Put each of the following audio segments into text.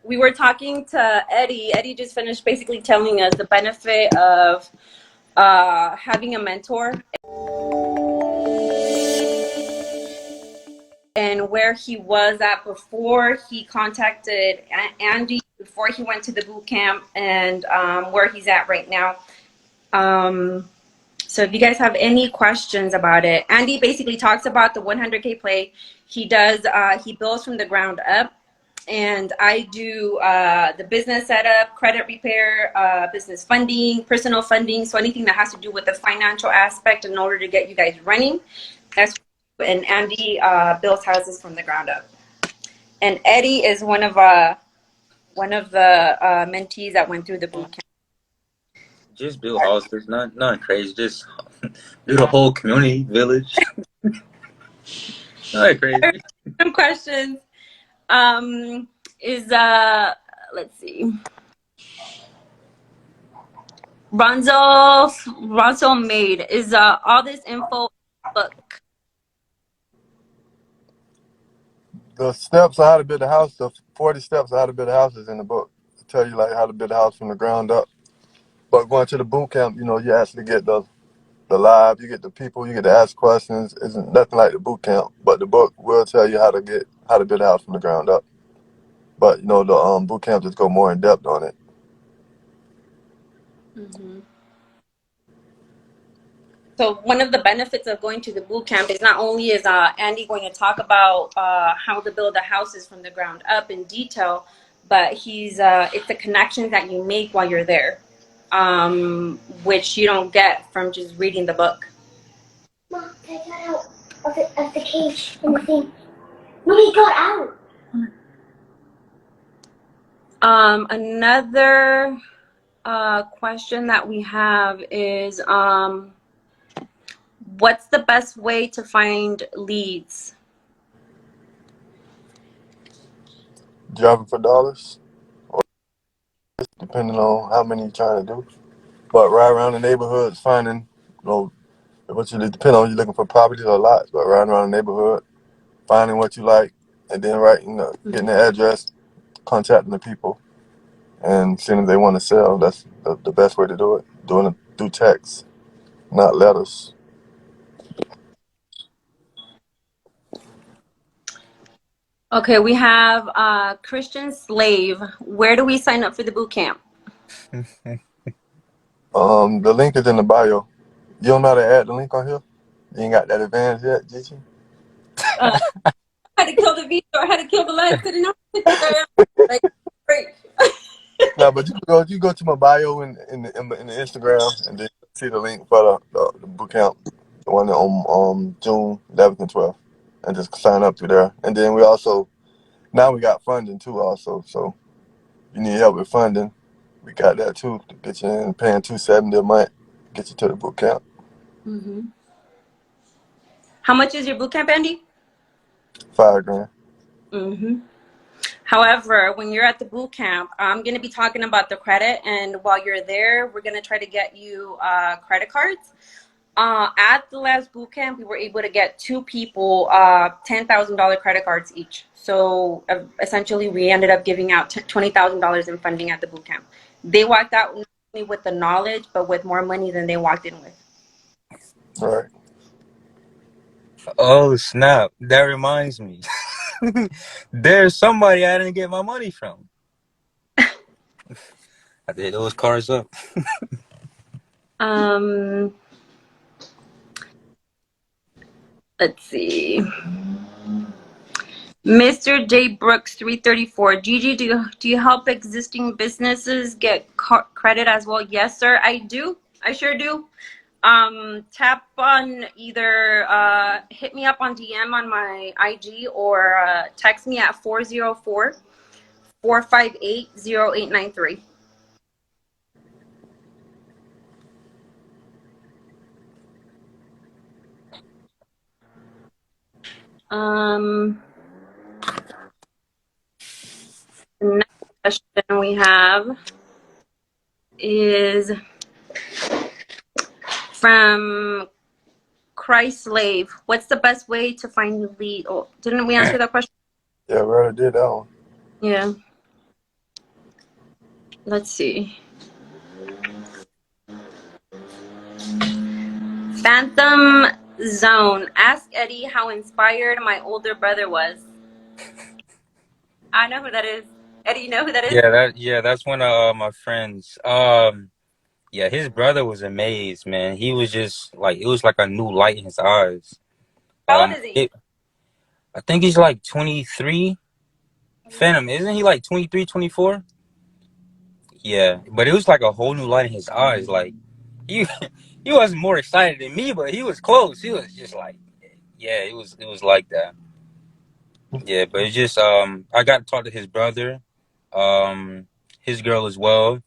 We were talking to Eddie. Eddie just finished basically telling us the benefit of having a mentor and where he was at before he contacted Andy, before he went to the boot camp, and where he's at right now. So if you guys have any questions about it, Andy basically talks about the 100K play. He does, he builds from the ground up, and I do the business setup, credit repair, business funding, personal funding. So anything that has to do with the financial aspect in order to get you guys running. That's and Andy builds houses from the ground up. And Eddie is one of the mentees that went through the boot camp. Just build houses, nothing crazy. Just do the whole community village. Nothing crazy. Some questions. Let's see. Ronzo made is all this info book. The steps on how to build a house, the 40 steps on how to build a house is in the book. It tell you like how to build a house from the ground up. But going to the boot camp, you know, you actually get the live, you get the people, you get to ask questions. Isn't nothing like the boot camp, but the book will tell you how to build a house from the ground up. But you know, the boot camp just go more in depth on it. Mm-hmm. So one of the benefits of going to the boot camp is not only is Andy going to talk about how to build the houses from the ground up in detail, but it's the connections that you make while you're there, which you don't get from just reading the book. Mom, I got out of the cage in the thing. No, he got out. Another question that we have is what's the best way to find leads? Driving for dollars, or depending on how many you're trying to do. But ride around the neighborhoods finding, you know, what you depend on. You're looking for properties or lots, but riding around the neighborhood, finding what you like, and then getting the address, contacting the people, and seeing if they want to sell. That's the best way to do it. Doing it through text, not letters. Okay, we have Christian Slave. Where do we sign up for the boot camp? The link is in the bio. You don't know how to add the link on here? You ain't got that advantage yet, Gigi? I had to kill the video. I had to kill the live to the like, great. No, but you go to my bio in the Instagram and then see the link for the boot camp, the one on June 11th and 12th, and just sign up through there. And then we got funding too also. So you need help with funding, we got that too to get you in. Paying $270 a month, get you to the boot camp. Mm-hmm. How much is your boot camp, Andy? $5,000. Mm-hmm. However, when you're at the boot camp, I'm going to be talking about the credit, and while you're there, we're going to try to get you credit cards. At the last boot camp, we were able to get 2 people $10,000 credit cards each. So essentially, we ended up giving out $20,000 in funding at the boot camp. They walked out not only with the knowledge, but with more money than they walked in with. All right. Oh snap! That reminds me. There's somebody I didn't get my money from. I did those cards up. Let's see. Mr. J. Brooks 334. Gigi, do you help existing businesses get credit as well? Yes, sir. I do. I sure do. Tap on either hit me up on DM on my IG or text me at 404-458-0893. The next question we have is from Christ Slave. What's the best way to find lead? Oh, didn't we answer that question? Yeah, we already did that one. Yeah. Let's see. Phantom Zone. Ask Eddie how inspired my older brother was. I know who that is. Eddie, you know who that is? That's one of my friends. Yeah, his brother was amazed, man. He was just like it was like a new light in his eyes. How old is he? I think he's like 23. Phantom, isn't he like 23, 24? Yeah, but it was like a whole new light in his eyes. Like he he wasn't more excited than me, but he was close. He was just like, yeah, it was like that. Yeah, but it's just I got to talk to his brother, his girl as well.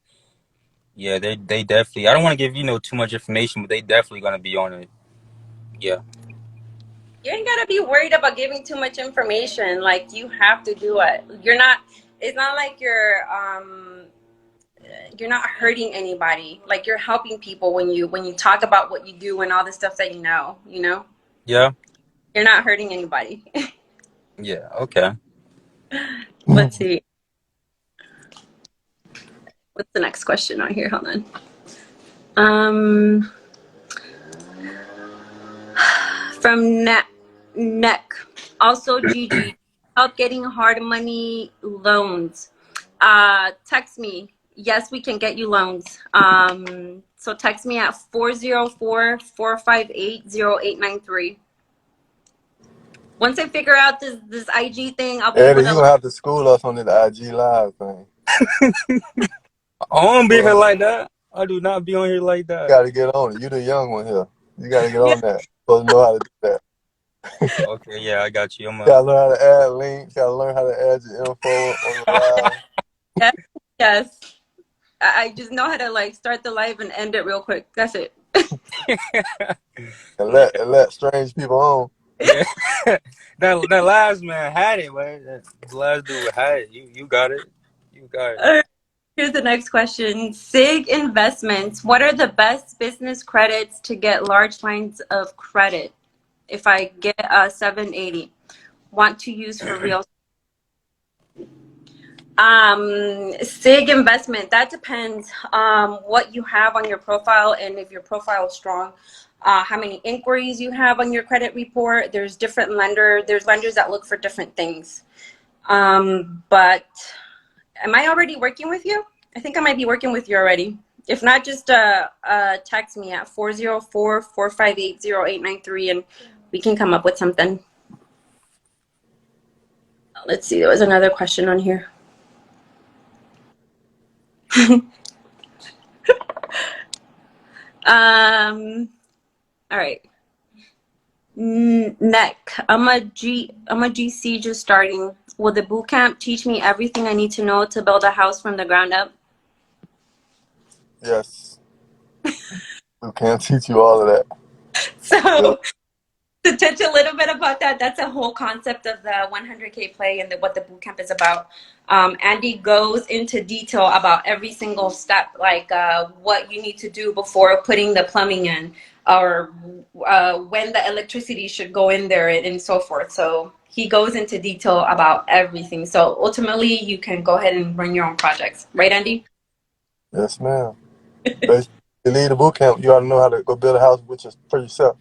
Yeah, they definitely. I don't want to give too much information, but they definitely gonna be on it. Yeah. You ain't gotta be worried about giving too much information. Like, you have to do it. You're not. It's not like you're not hurting anybody. Like, you're helping people when you talk about what you do and all the stuff that you know. You know, Yeah. you're not hurting anybody. Yeah. Okay. Let's see. What's the next question on here? Hold on. From Neck. Also, Gigi, help getting hard money loans. Text me. Yes, we can get you loans. So text me at 404-458-0893. Once I figure out this IG thing, I'll be Eddie, able you to. gonna have to school us on this IG live thing. I don't be here Well, like that. I do not be on here like you that. gotta get on it. You the young one here. You gotta get Yeah. on that. Supposed to know how to do that. Okay, yeah, I got you. Gotta learn how to add links. Gotta learn how to add your info on the live. Yes. Yes. I just know how to like start the live and end it real quick. That's it. And let strange people on. Yeah. that last man had it, man. The last dude had it. You got it. You got it. Here's the next question. SIG Investments. What are the best business credits to get large lines of credit? If I get a 780, want to use for real. SIG Investment. That depends what you have on your profile and if your profile is strong. How many inquiries you have on your credit report. There's different There's lenders that look for different things. But am I already working with you? I think I might be working with you already. If not, just text me at 404-458-0893 and we can come up with something. Let's see. There was another question on here. All right. Neck. I'm a GC just starting. Will the boot camp teach me everything I need to know to build a house from the ground up? Yes. We can't teach you all of that. So to touch a little bit about that, that's a whole concept of the 100K play and what the boot camp is about. Andy goes into detail about every single step, like what you need to do before putting the plumbing in, or when the electricity should go in there, and so forth. So he goes into detail about everything. So ultimately, you can go ahead and run your own projects, right, Andy? Yes, ma'am. Basically, you leave the boot camp, you ought to know how to go build a house for yourself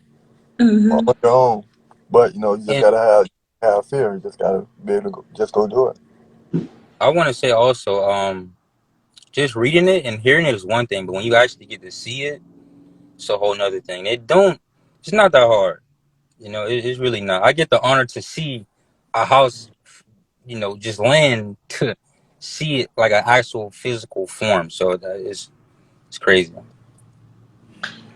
or on your own. But you just And gotta have fear. You just gotta be able to just go do it. I want to say also, just reading it and hearing it is one thing, but when you actually get to see it, it's a whole nother thing. It's not that hard. It's really not. I get the honor to see a house, just land to see it like an actual physical form. So it's crazy.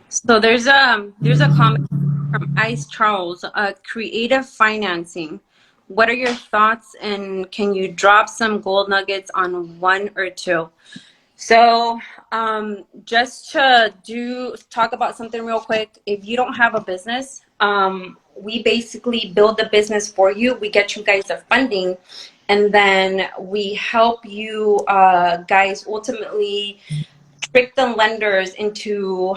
So there's a comment from Ice Charles, creative financing. What are your thoughts, and can you drop some gold nuggets on one or two? So just to talk about something real quick, if you don't have a business, we basically build the business for you. We get you guys the funding, and then we help you guys ultimately trick the lenders into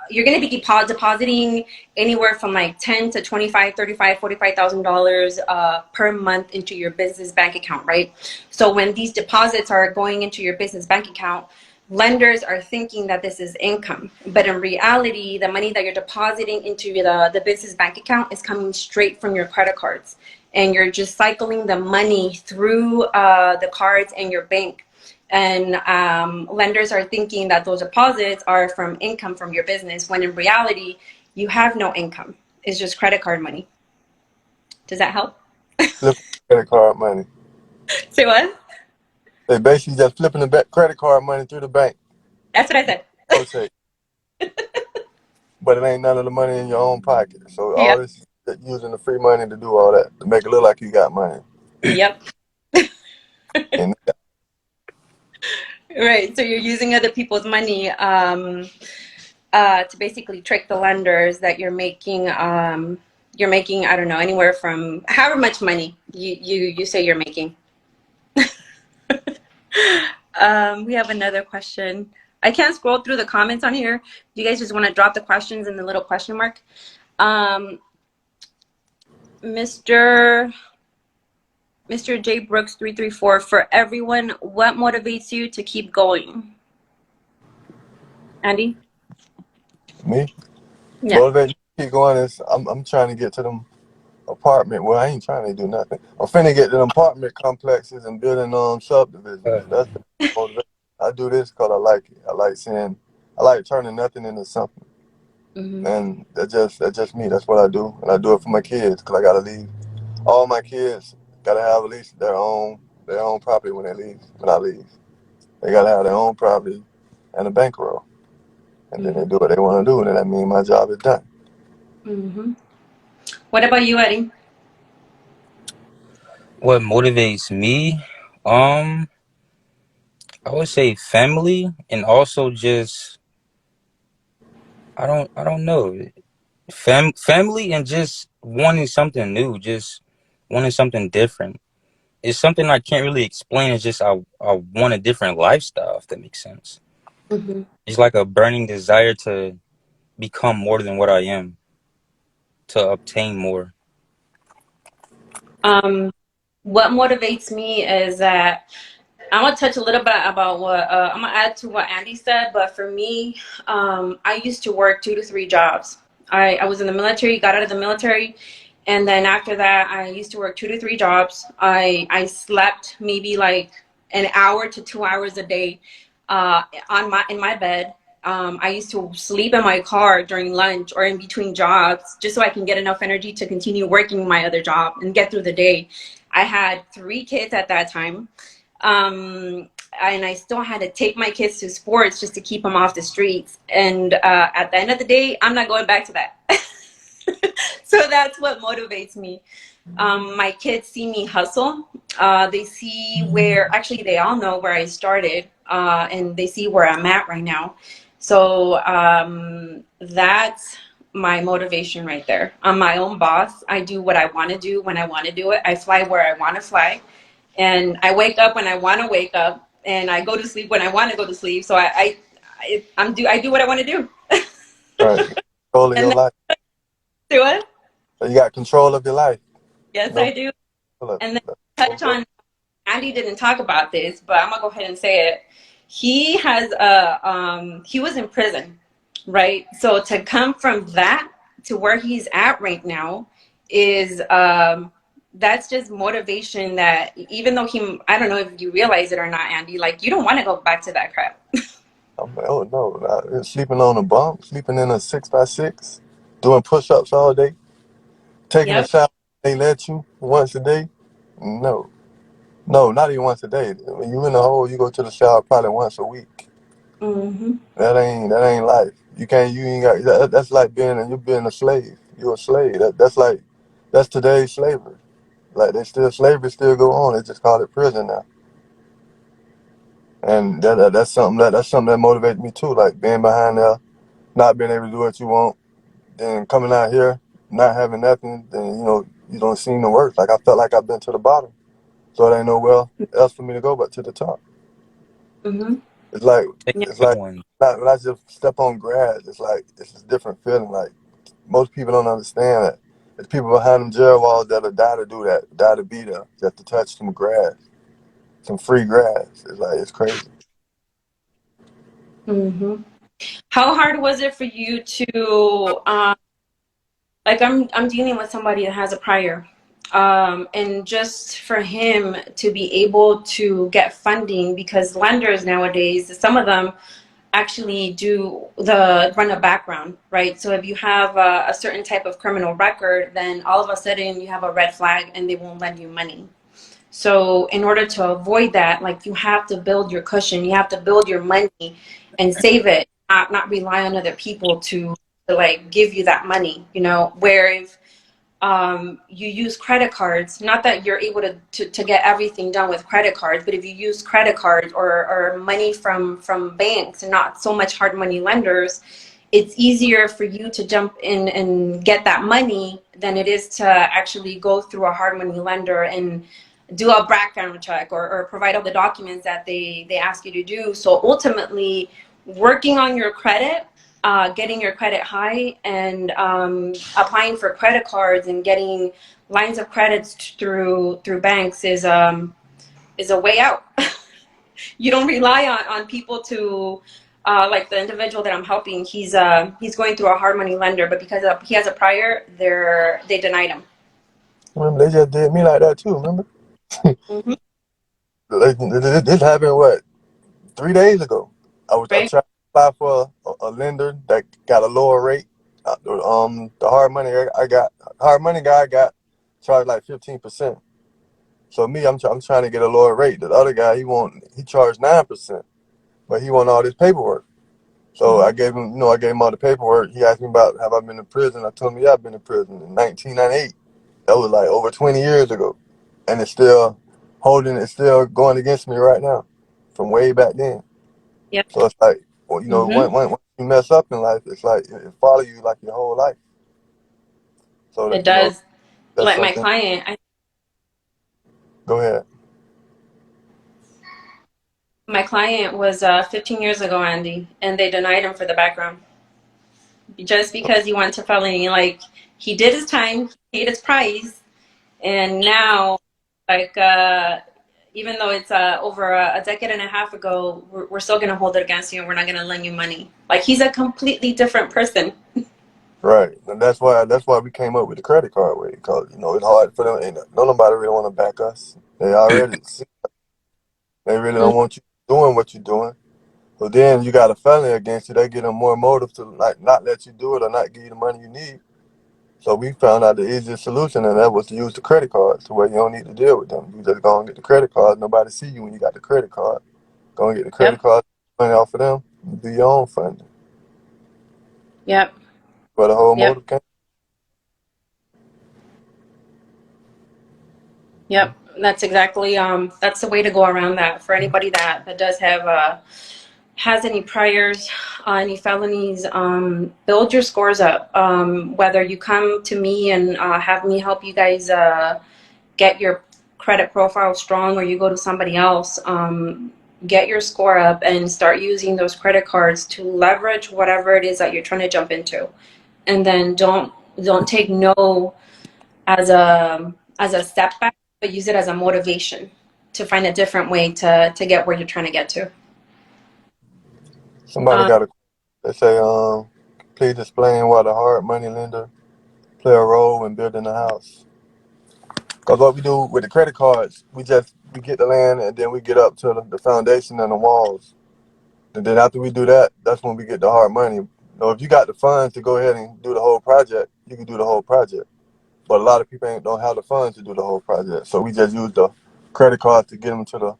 you're going to be depositing anywhere from like 10 to 25, 35, $45,000 per month into your business bank account, right? So when these deposits are going into your business bank account, lenders are thinking that this is income, but in reality, the money that you're depositing into the business bank account is coming straight from your credit cards, and you're just cycling the money through the cards and your bank. And lenders are thinking that those deposits are from income from your business, when in reality, you have no income. It's just credit card money. Does that help? Flipping credit card money. Say what? They basically just flipping the credit card money through the bank. That's what I said. Rotate. But it ain't none of the money in your own pocket. So Yeah. all this using the free money to do all that, to make it look like you got money. Yep. And Right. So you're using other people's money to basically trick the lenders that you're making I don't know, anywhere from however much money you say you're making. We have another question. I can't scroll through the comments on here. Do you guys just want to drop the questions in the little question mark? Mr. J Brooks 334, for everyone, what motivates you to keep going? Andy? me, Yeah. motivate you to keep going is I'm trying to get to them apartment. Well, I ain't trying to do nothing. I'm finna get to them apartment complexes and building subdivisions. That's the motivation. I do this because I like it. I like turning nothing into something. Mm-hmm. And that's just me. That's what I do. And I do it for my kids because I gotta leave. All my kids gotta have at least their own property when I leave. They gotta have their own property and a bankroll. And then they do what they want to do, and then that means my job is done. Mm-hmm. What about you, Eddie? What motivates me? I would say family, and also just I don't know. Family and just wanting something new, just wanting something different. It's something I can't really explain. It's just I want a different lifestyle, if that makes sense. Mm-hmm. It's like a burning desire to become more than what I am, to obtain more. What motivates me is that I'm gonna touch a little bit about what I'm gonna add to what Andy said. But for me, I used to work 2 to 3 jobs. I was in the military, got out of the military, and then after that, I used to work 2 to 3 jobs. I slept maybe like an hour to 2 hours a day in my bed. I used to sleep in my car during lunch or in between jobs just so I can get enough energy to continue working my other job and get through the day. I had 3 kids at that time. And I still had to take my kids to sports just to keep them off the streets. And at the end of the day, I'm not going back to that. So that's what motivates me. My kids see me hustle. They see actually they all know where I started, and they see where I'm at right now. So that's my motivation right there. I'm my own boss. I do what I want to do when I want to do it. I fly where I want to fly. And I wake up when I want to wake up, and I go to sleep when I want to go to sleep. So I do what I want to do. Right. Control of your life. Do what? So you got control of your life. Yes, No. I do. And then touch on, Andy didn't talk about this, but I'm gonna go ahead and say it. He has he was in prison, right? So to come from that to where he's at right now is that's just motivation. That even though I don't know if you realize it or not, Andy, like you don't want to go back to that crap. Oh no, sleeping on a bunk, sleeping in a 6x6, doing push-ups all day, taking a Yep. shower they let you once a day. No, not even once a day. When you in the hole, you go to the shower probably once a week. Mm-hmm. That ain't life. You ain't got. That's like you're being a slave. You're a slave. That's today's slavery. Like slavery still go on. They just call it prison now. And that's something that motivates me too. Like being behind there, not being able to do what you want, then coming out here, not having nothing, then you don't seem to work. Like I felt like I've been to the bottom, so there ain't nowhere else for me to go but to the top. Mm-hmm. It's like Take Yeah. it's that like one. when I just step on grass, it's like it's a different feeling. Like most people don't understand that. There's people behind them jail walls that'll die to do that, die to be there, just to touch some grass, some free grass. It's like it's crazy. Hmm. How hard was it for you to like I'm dealing with somebody that has a prior, and just for him to be able to get funding, because lenders nowadays, some of them actually do the run a background, right? So if you have a certain type of criminal record, then all of a sudden you have a red flag and they won't lend you money. So in order to avoid that, like you have to build your cushion, you have to build your money and save it, not rely on other people to like give you that money, you know, where if you use credit cards, not that you're able to get everything done with credit cards, but if you use credit cards or money from banks and not so much hard money lenders, it's easier for you to jump in and get that money than it is to actually go through a hard money lender and do a background check or provide all the documents that they ask you to do. So ultimately, working on your credit, getting your credit high, and applying for credit cards and getting lines of credits through banks is a way out. You don't rely on people to like the individual that I'm helping. He's going through a hard money lender, but because he has a prior, they denied him. Remember, they just did me like that too. Remember, Hmm. this happened what 3 days ago. I Right. tried to apply for a lender that got a lower rate. The hard money I got, hard money guy got charged like 15%. So me, I'm trying to get a lower rate. The other guy, he charged 9%, but he want all this paperwork. So Hmm. I gave him all the paperwork. He asked me about have I been in prison. I told him, yeah, I've been in prison in 1998. That was like over 20 years ago, and it's still going against me right now, from way back then. Yep. So it's like, well, Hmm. once you mess up in life, it's like it follow you like your whole life. So It that does. that's Like my something. client, Go ahead. my client was 15 years ago, Andy, and they denied him for the background just because he went to felony. Like he did his time, he paid his price, and now, like even though it's over a decade and a half ago, we're still gonna hold it against you, and we're not gonna lend you money. Like he's a completely different person. Right, and that's why we came up with the credit card way, because it's hard for them. Ain't no nobody really want to back us. They already see they really don't want you doing what you're doing. So then you got a felony against you. They get them more motive to like not let you do it or not give you the money you need. So we found out the easiest solution, and that was to use the credit cards, to where you don't need to deal with them. You just go and get the credit card. Nobody see you when you got the credit card. Go and get the credit Yep. card, money off of them, do your own funding. Yep. Where the whole Yep. motive came. Yep. That's exactly that's the way to go around that for anybody that does have has any priors, any felonies. Build your scores up. Whether you come to me and have me help you guys get your credit profile strong, or you go to somebody else, get your score up and start using those credit cards to leverage whatever it is that you're trying to jump into. And then don't take no as a setback, but use it as a motivation to find a different way to get where you're trying to get to. Somebody Uh, got a. They say, please explain why the hard money lender play a role in building a house. Because what we do with the credit cards, we get the land and then we get up to the foundation and the walls. And then after we do that, that's when we get the hard money. If you got the funds to go ahead and do the whole project, you can do the whole project. But a lot of people don't have the funds to do the whole project. So we just use the credit card to get them to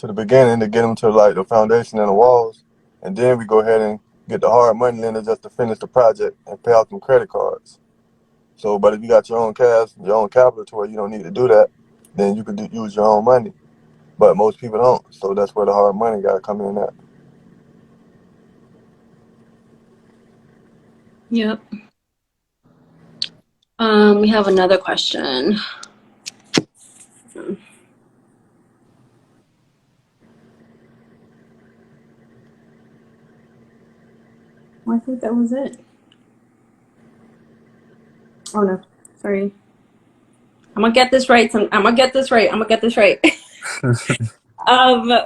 the beginning, to get them to like the foundation and the walls. And then we go ahead and get the hard money lender just to finish the project and pay off them credit cards. So, but if you got your own cash, your own capital to where you don't need to do that, then you could use your own money. But most people don't. So that's where the hard money got to come in at. yep. We have another question. I think that was it. Oh no, sorry. I'm gonna get this right. I'm gonna get this right. I'm gonna get this right.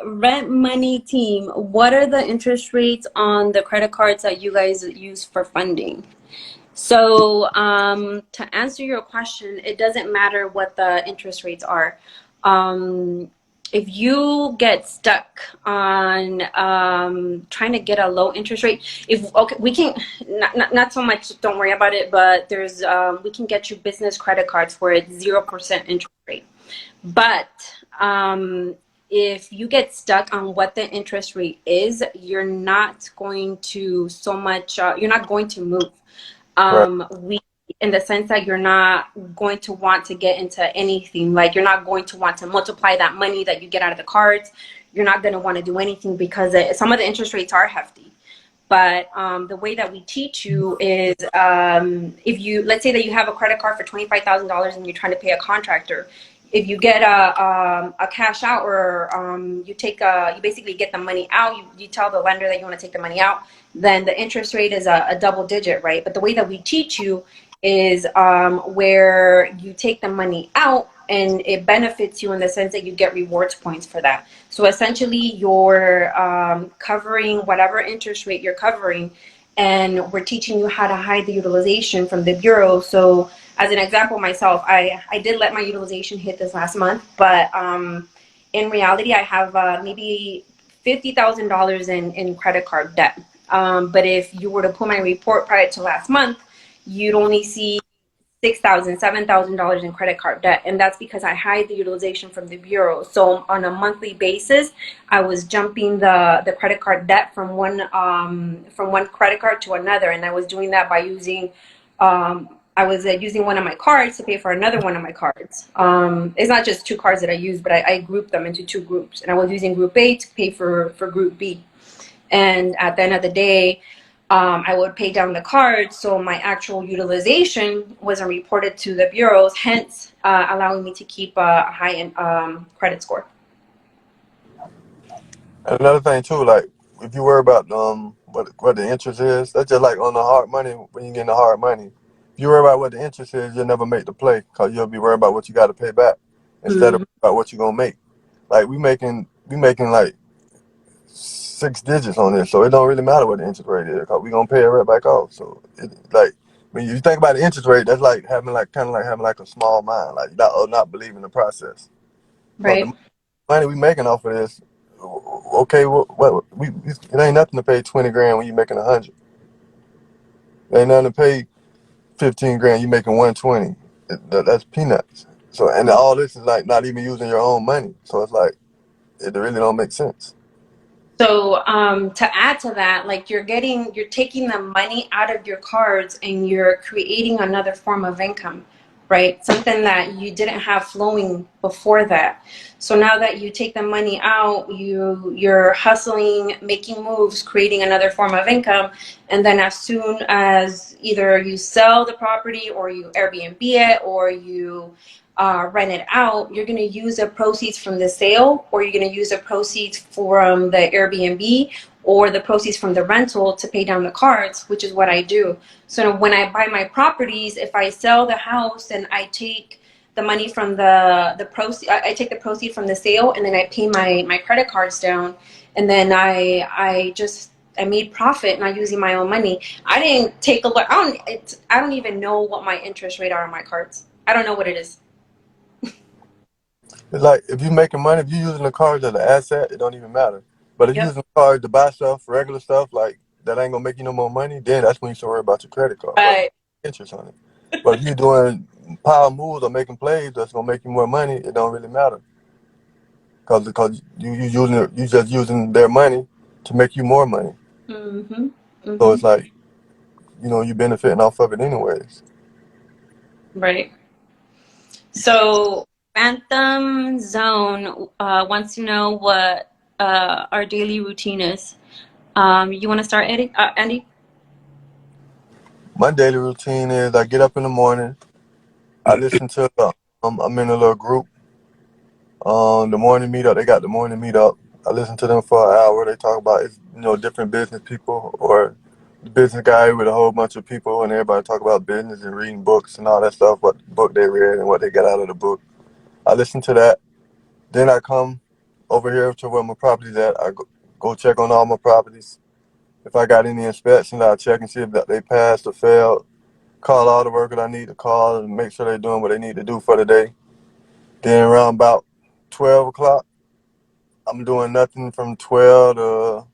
Rent Money team, what are the interest rates on the credit cards that you guys use for funding? So, to answer your question, it doesn't matter what the interest rates are. If you get stuck on trying to get a low interest rate, we can not so much. Don't worry about it. But there's we can get you business credit cards for a 0% interest rate. But if you get stuck on what the interest rate is, you're not going to so much. You're not going to move. Right. We, in the sense that you're not going to want to get into anything, like you're not going to want to multiply that money that you get out of the cards. You're not going to want to do anything because some of the interest rates are hefty. But the way that we teach you is if you, let's say that you have a credit card for $25,000 and you're trying to pay a contractor, if you get a cash out or you basically get the money out, you tell the lender that you want to take the money out, then the interest rate is a double digit, right? But the way that we teach you is where you take the money out and it benefits you in the sense that you get rewards points for that. So essentially you're covering whatever interest rate you're covering, and we're teaching you how to hide the utilization from the bureau. So as an example, myself, I did let my utilization hit this last month, but in reality, I have maybe $50,000 in credit card debt. But if you were to pull my report prior to last month, you'd only see $6,000, $7,000 in credit card debt, and that's because I hide the utilization from the bureau. So on a monthly basis, I was jumping the credit card debt from one credit card to another, and I was doing that by using using one of my cards to pay for another one of my cards. It's not just two cards that I use, but I grouped them into two groups, and I was using Group A to pay for Group B. And at the end of the day, I would pay down the card, so my actual utilization wasn't reported to the bureaus, hence allowing me to keep a high credit score. And another thing too, like if you worry about what the interest is, that's just like on the hard money when you get the hard money. If you worry about what the interest is, you'll never make the play because you'll be worried about what you got to pay back instead of about what you're gonna make. Like we making like 6 digits on this, so it don't really matter what the interest rate is because we're gonna pay it right back off. So it, like when you think about the interest rate, that's like having like kind of like having like a small mind, like not believing the process. Right. The money we making off of this, okay, it ain't nothing to pay 20 grand when you making 100. It ain't nothing to pay 15 grand, you making 120. That's peanuts. So and all this is like not even using your own money. So it's like it really don't make sense. So to add to that, like you're taking the money out of your cards and you're creating another form of income, right? Something that you didn't have flowing before that. So now that you take the money out, you're hustling, making moves, creating another form of income. And then as soon as either you sell the property or you Airbnb it or you rent it out, you're going to use the proceeds from the sale, or you're going to use the proceeds from the Airbnb or the proceeds from the rental to pay down the cards, which is what I do. So when I buy my properties, if I sell the house and I take the money from the proceeds, I take the proceed from the sale, and then I pay my credit cards down, and then I made profit not using my own money. I didn't take a look. I don't even know what my interest rate are on my cards. I don't know what it is. It's like if you're making money, if you're using the cards as an asset, it don't even matter. But if you're Yep. using the card to buy stuff, regular stuff, like that ain't gonna make you no more money, then that's when you should worry about your credit card. Right. Interest on it. But if you're doing power moves or making plays that's gonna make you more money, it don't really matter. Because you just using their money to make you more money. Mm-hmm. So it's like, you're benefiting off of it anyways. Right. So Phantom Zone wants to know what our daily routine is. You want to start, Andy? My daily routine is I get up in the morning. I listen to I'm in a little group. The morning meetup, they got the morning meetup. I listen to them for an hour. They talk about different business people or the business guy with a whole bunch of people, and everybody talk about business and reading books and all that stuff, what book they read and what they got out of the book. I listen to that. Then I come over here to where my property's at. I go check on all my properties. If I got any inspections, I'll check and see if they passed or failed. Call all the workers I need to call and make sure they're doing what they need to do for the day. Then around about 12 o'clock, I'm doing nothing from 12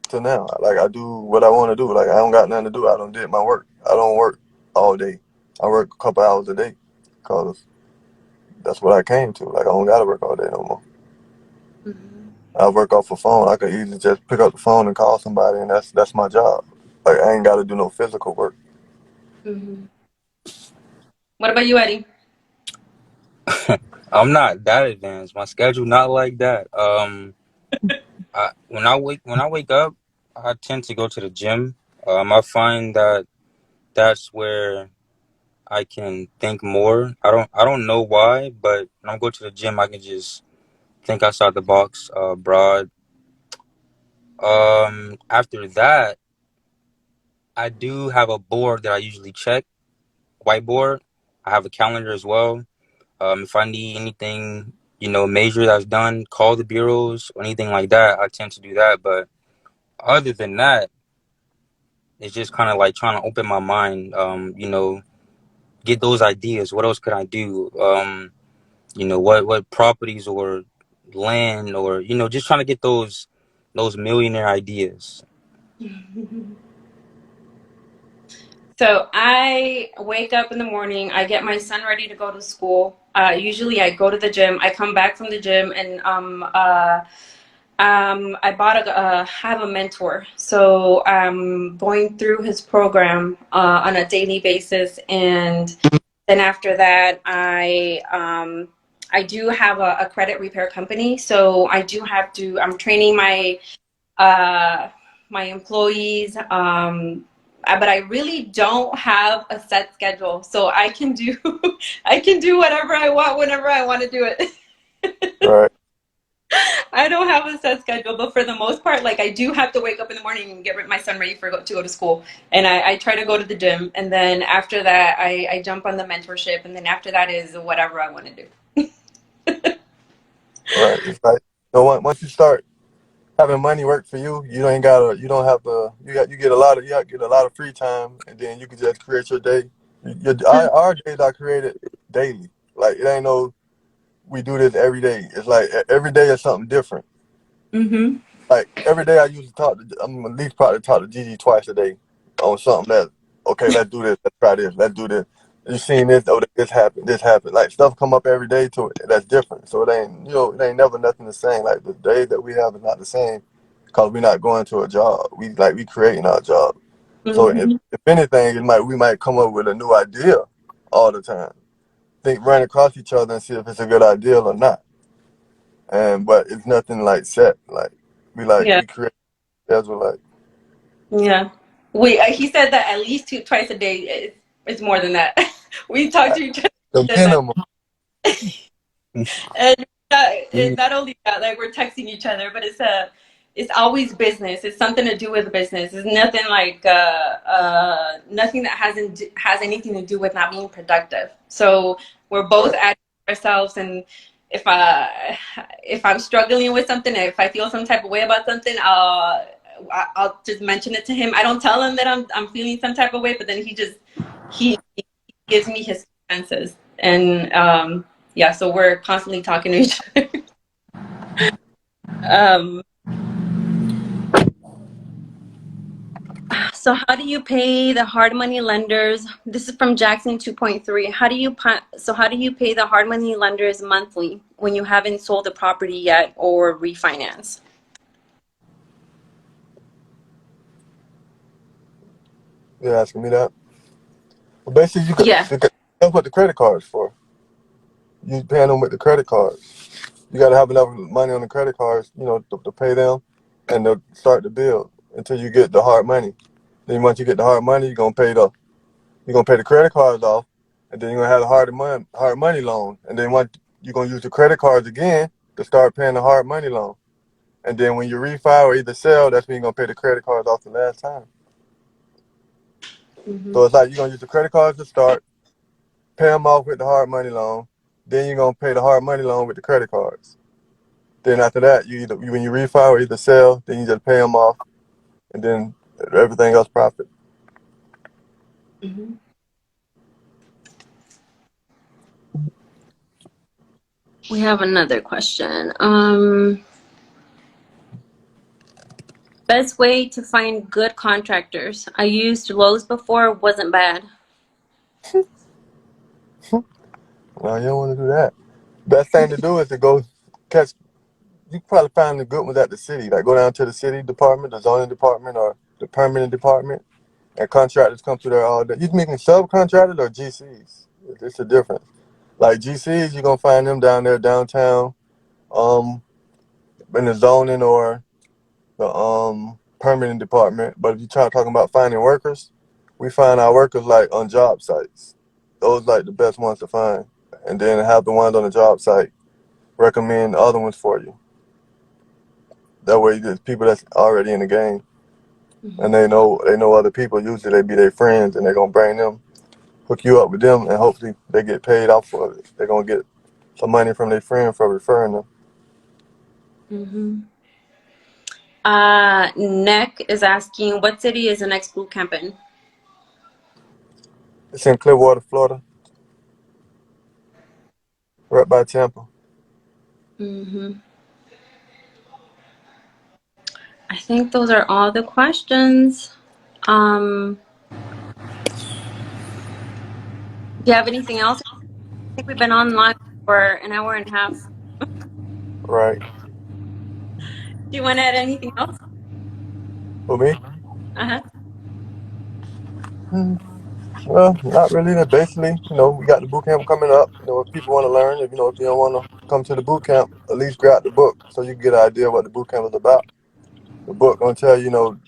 to now. Like, I do what I want to do. Like, I don't got nothing to do. I don't did my work. I don't work all day. I work a couple hours a day because that's what I came to. Like, I don't got to work all day no more. Mhm. I work off a phone. I could easily just pick up the phone and call somebody, and that's my job. Like, I ain't got to do no physical work. Mhm. What about you, Eddie? I'm not that advanced. My schedule not like that. When I wake up, I tend to go to the gym. I find that that's where I can think more. I don't know why, but when I go to the gym, I can just think outside the box, broad. After that, I do have a board that I usually check, whiteboard. I have a calendar as well. If I need anything, major that's done, call the bureaus or anything like that, I tend to do that. But other than that, it's just kind of like trying to open my mind, get those ideas. What else could I do? What properties or land or, just trying to get those millionaire ideas. So I wake up in the morning. I get my son ready to go to school. Usually, I go to the gym. I come back from the gym, and I have a mentor. So I'm going through his program on a daily basis, and then after that, I do have a credit repair company. So I do have to. I'm training uh, my employees. But I really don't have a set schedule, so I can do I can do whatever I want whenever I want to do it. Right. I don't have a set schedule, but for the most part, like I do have to wake up in the morning and get my son ready to go to school, and I try to go to the gym, and then after that, I jump on the mentorship, and then after that is whatever I want to do. Right. It's like, once you start having money work for you, you don't have to, you get a lot of free time, and then you can just create your day. Our days are created daily. Like, it ain't no, we do this every day. It's like every day is something different. Mm-hmm. Like, every day I usually I'm at least probably talk to Gigi twice a day on something that, okay, let's do this, let's try this, let's do this. You seen this? Oh, this happened. Like, stuff come up every day to it that's different. So it ain't never nothing the same. Like, the day that we have is not the same because we're not going to a job. We creating our job. So Mm-hmm. if anything, we might come up with a new idea all the time. Run across each other and see if it's a good idea or not. But it's nothing like set. Like, Yeah, we create schedule, like, yeah. He said that at least twice a day. It's more than that. We talk to each other the more than that. minimum. And it's not only that, like we're texting each other, but it's always business. It's something to do with business. It's nothing like nothing that has anything to do with not being productive. So we're both Right. at ourselves, and if I'm struggling with something, if I feel some type of way about something, I'll just mention it to him. I don't tell him that I'm feeling some type of way, but then he gives me his senses, and yeah, so we're constantly talking to each other. um, so how do you pay the hard money lenders? This is from Jackson 2.3. How do you pay the hard money lenders monthly when you haven't sold the property yet or refinance? You're asking me that? Well, basically, Yeah. that's what the credit card is for. You paying them with the credit cards. You got to have enough money on the credit cards, to pay them and to start the bill until you get the hard money. Then once you get the hard money, you're gonna pay the credit cards off, and then you're gonna have the hard money loan, and then once you're gonna use the credit cards again to start paying the hard money loan. And then when you refi or either sell, that's when you're gonna pay the credit cards off the last time. Mm-hmm. So it's like you're gonna use the credit cards to start, pay them off with the hard money loan, then you're gonna pay the hard money loan with the credit cards. Then after that, when you refi or either sell, then you just pay them off, and then everything else profit. Mm-hmm. We have another question. Best way to find good contractors. I used Lowe's before, wasn't bad. No, you don't want to do that. Best thing to do is to go catch. You can probably find the good ones at the city. Like go down to the city department, the zoning department, or the permitting department, and contractors come through there all day. You making subcontractors or GCs? It's a difference. Like GCs, you're gonna find them down there downtown, um, in the zoning or the permitting department. But if you're talking about finding workers, we find our workers like on job sites. Those like the best ones to find, and then have the ones on the job site recommend the other ones for you. That way, there's people that's already in the game, and Mm-hmm. they know other people. Usually, they be their friends, and they're gonna bring them, hook you up with them, and hopefully they get paid off for it. They're gonna get some money from their friend for referring them. Mm-hmm. Nick is asking, what city is the next boot camp in? It's in Clearwater, Florida, right by Tampa. Mm-hmm. I think those are all the questions. Do you have anything else? I think we've been online for an hour and a half. Right. Do you want to add anything else? For me? Uh-huh. Hmm. Well, not really. Basically, we got the boot camp coming up. If people want to learn, if you don't want to come to the boot camp, at least grab the book so you can get an idea what the boot camp is about. The book gonna tell you,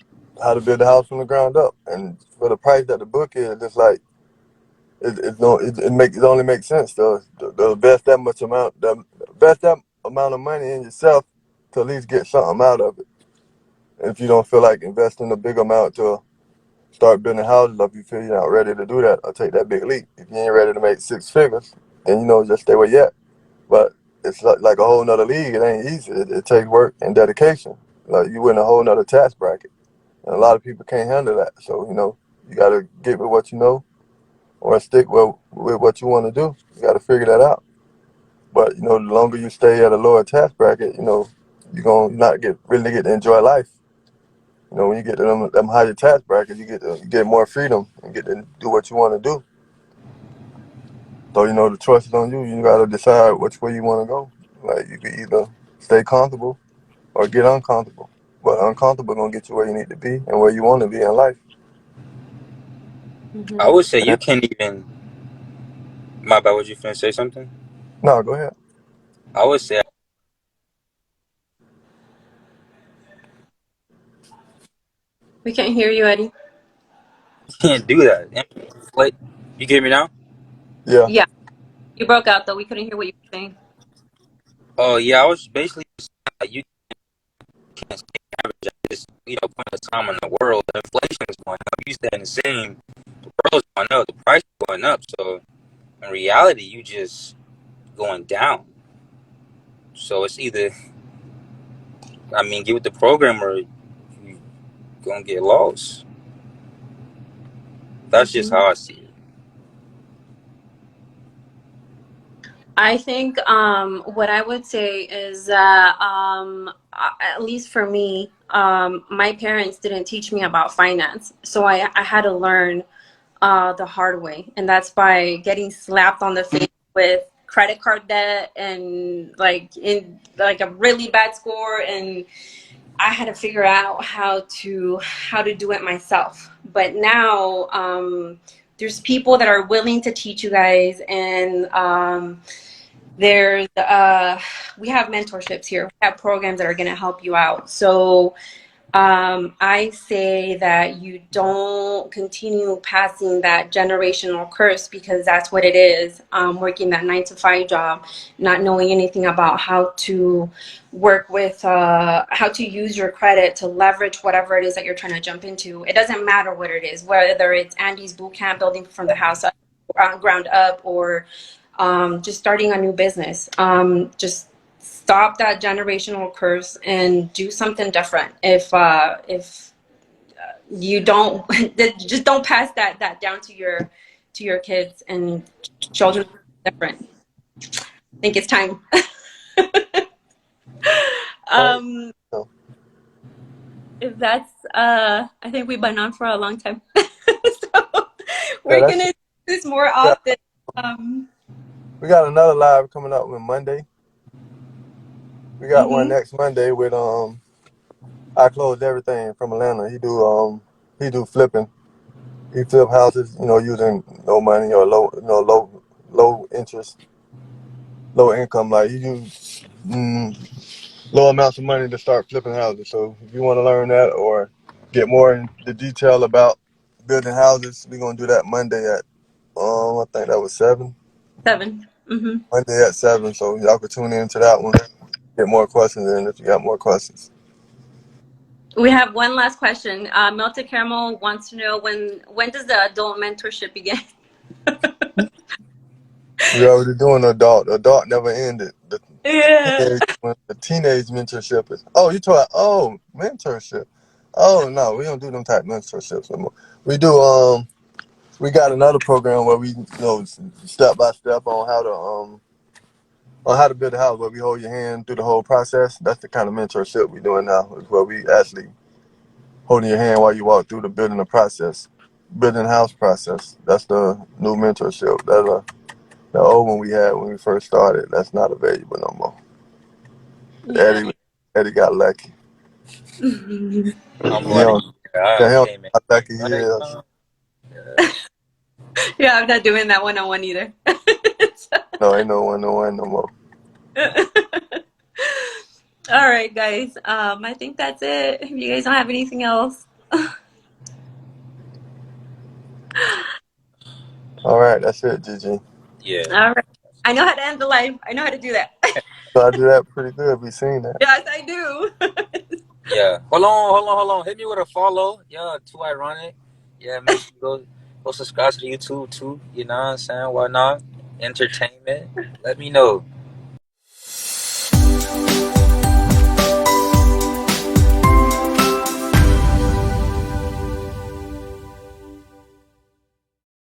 how to build a house from the ground up, and for the price that the book is, it's like it only makes sense to invest that much amount, invest that amount of money in yourself to at least get something out of it. And if you don't feel like investing a big amount to start building houses, if you feel you're not ready to do that or take that big leap, if you ain't ready to make six figures, then just stay where you at. But it's like a whole nother league. It ain't easy. It takes work and dedication. Like you in a whole nother tax bracket. And a lot of people can't handle that. So, you got to get with what you know or stick with what you want to do. You got to figure that out. But, the longer you stay at a lower tax bracket, you're going to not really get to enjoy life. When you get to them higher tax brackets, you get more freedom and get to do what you want to do. So, the choice is on you. You got to decide which way you want to go. Like, you can either stay comfortable or get uncomfortable. But uncomfortable going to get you where you need to be and where you want to be in life. Mm-hmm. I would say you can't even. My bad. Was you finna say something? No, go ahead. I would say We can't hear you, Eddie. I can't do that. Like, you get me now? Yeah. Yeah, you broke out though. We couldn't hear what you were saying. Oh yeah, I was basically saying, like, you can't stay average at this point of time in the world. Inflation is going up. You staying the same. The world's going up. The price is going up. So in reality, you just going down. So it's either, get with the program or you gonna get lost. That's just Mm-hmm. how I see it. I think what I would say is that at least for me, my parents didn't teach me about finance, so I had to learn the hard way, and that's by getting slapped on the face with credit card debt and like in like a really bad score, and I had to figure out how to do it myself. But now there's people that are willing to teach you guys, and there's we have mentorships here. We have programs that are going to help you out. So I say that you don't continue passing that generational curse because that's what it is. Working that 9 to 5 job, not knowing anything about how to work with, how to use your credit to leverage whatever it is that you're trying to jump into. It doesn't matter what it is, whether it's Andy's boot camp, building from the house up, ground up, or just starting a new business. Just stop that generational curse and do something different. If you don't, just don't pass that down to your kids and children. Different. I think it's time. um, So, if that's, I think we've been on for a long time, so yeah, we're that's gonna do this more we often. Um, we got another live coming up on Monday. We got one mhm. next Monday with I closed everything from Atlanta. He do flipping. He flip houses, using no money or low interest, low income. Like he use low amounts of money to start flipping houses. So if you want to learn that or get more into detail about building houses, we're gonna do that Monday at I think that was 7. 7. Mhm. Monday at 7. So y'all can tune in to that one. Get more questions in if you got more questions. We have one last question. Milton Caramel wants to know when does the adult mentorship begin? We already doing adult. Adult never ended. Yeah. The teenage mentorship is. Oh, you talking? Oh, mentorship. Oh no, we don't do them type mentorships no more. We do. We got another program where we step by step on how to build a house. Where we hold your hand through the whole process. That's the kind of mentorship we doing now. Is where we actually holding your hand while you walk through the building the process, building the house process. That's the new mentorship. That's the old one we had when we first started. That's not available no more. Yeah. Eddie got lucky. I'm He like, don't, yeah, yeah, he I don't came in know how lucky he right is. now. Yeah. Yeah, I'm not doing that one-on-one either. No, ain't no one no more. All right, guys. I think that's it. If you guys don't have anything else. All right, that's it, Gigi. Yeah. All right. I know how to end the live. I know how to do that. So I do that pretty good. We seen that. Yes, I do. Yeah. Hold on. Hit me with a follow. Yeah, too ironic. Yeah, make sure you go subscribe to the YouTube too. You know what I'm saying? Why not? Entertainment. Let me know.